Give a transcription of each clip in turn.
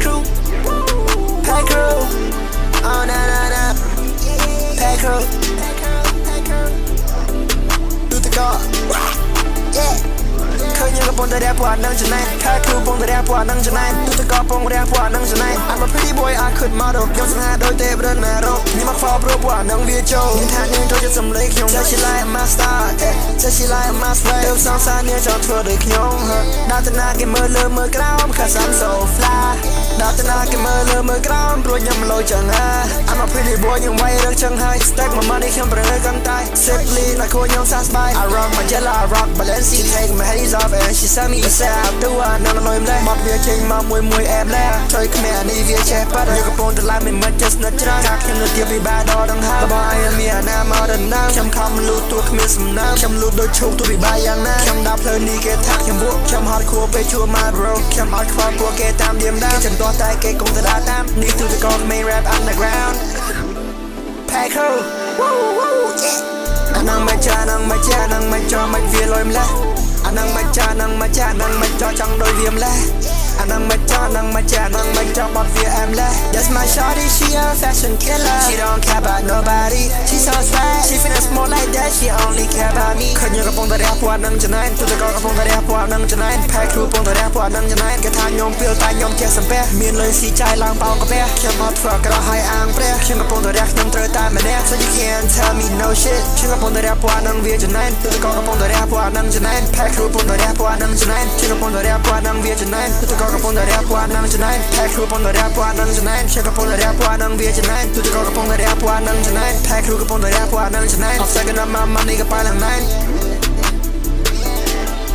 crew, pack crew, oh na na na, pack crew, toutirkkork, yeah. ឃើញយើងកំពុងតែរះពួកអានឹងចំណែនខែគ្រូកំពុងតែរះពួកអានឹងចំណែនtoutirkkorkកំពុងរះពួកអានឹងចំណែន I'm a pretty boy I could model ខ្ញុំសង្ហាដូចទេបរិនណារ៉ូញ៉ាំមកខ្វល់ព្រោះពួកអានឹងវាចូលនិយាយថានាងចូលចិត្តសំឡេងខ្ញុំ Say she like my style Say she like my swag ទៅសងសានាងចង់ធ្វើដូចខ្ញុំដល់តាណាគេមើលលើមើលក្រោម Cause I'm so fly ដល់តាណាគេមើលលើមើលក្រោមព្រោះខ្ញុំលោចឹងI'm a pretty boy ខ្ញុំវាយរឹកចឹងហើយ Stack my money ខ្ញុំប្រងើកាន់តែ Simply ណាខួរខ្ញុំសាស្បាយ I rock my jelly I rock Balenci take my headies off and she sent me a sad ទៅអានឹងលុយម្លេះមកវាចេញមកមួយអែមលែជួយគ្នានេះវាចេះប៉ាត់យើងកំពុងតែឡើងមិនមិនjust នៅច្រើនថាខ្ញុំនៅទៀតពីបាដល់ដងហើបងឯងមានអាណាមកដល់ណាខ្ញុំខំលូតទួគ្មានសំណាងខ្ញុំលូតដូចឈូកទូពីបាយយ៉ាងណាខ្ញុំដើរផ្លូវនេះគេថាខ្ញុំពួកខ្ញុំហត់ខួរពេលជួ my bro ខ្ញុំអត់ខ្វល់ពួកគេតាមឌៀមដាខ្ញុំទាស់តែគេគង់តែដើរតាមនេះtoutirkkork main rap underground pack crew woo woo yeah អានឹងមិនចានឹងមិនចានឹងមិនចោមិនវាលុយម្លេះអានឹងមិនចានឹងមិនចានឹងមិនចោចង់ដូចវាម្លេះអានឹងមិនចោនឹងមិនចានឹងមិនចោបាត់វាអែមលេះ That's my shawty she a fashion killer She don't care about nobody She so sad She finna smoke like that She only care about me ឃើញយើងកំពុងតែរះពួកអានឹងចំណែនtoutirkkorkកំពុងតែរះពួកអានឹងចំណែន pack crew កំពុងតែរះពួកអានឹងចំណែនគេថាខ្ញុំពីលតែខ្ញុំចេះសំពះមានលុយស៊ីចាយឡើងបោកកាពះខ្ញុំអត់ធ្វើក្រឲ្យអាងព្រះខ្ញុំកំពុងតែរះខ្ញុំត្រូវតែម្នាក់ So you can't tell me no shit ខ្ញុំកំពុងតែរះពួកអានឹងវាចំណែនtoutirkkorkកំពុងតែរះពួកអានឹងចំណែន pack crew កំពុងតែរះពួកអានឹងចំណែនខ្ញុំកំពុងតែរះពួកអានឹងវាចំណែនtoutirkkorkកំពុងតែរះពួកអានឹងចំណែន pack crew កំពុងតែរះពួកអានឹងចំណែនខ្ញុំកំពុងតែរះពួកអានឹងវាចំណែនtoutirkkorkកំពុងតែរះពួកអានឹងចំណែន pack crew កំពុងតែរះពួកអានឹងចំណែន I'm stacking up my money កប៉ាល់ឡើងណែន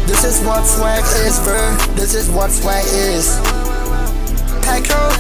This is what swag is bro This is what swag is pack crew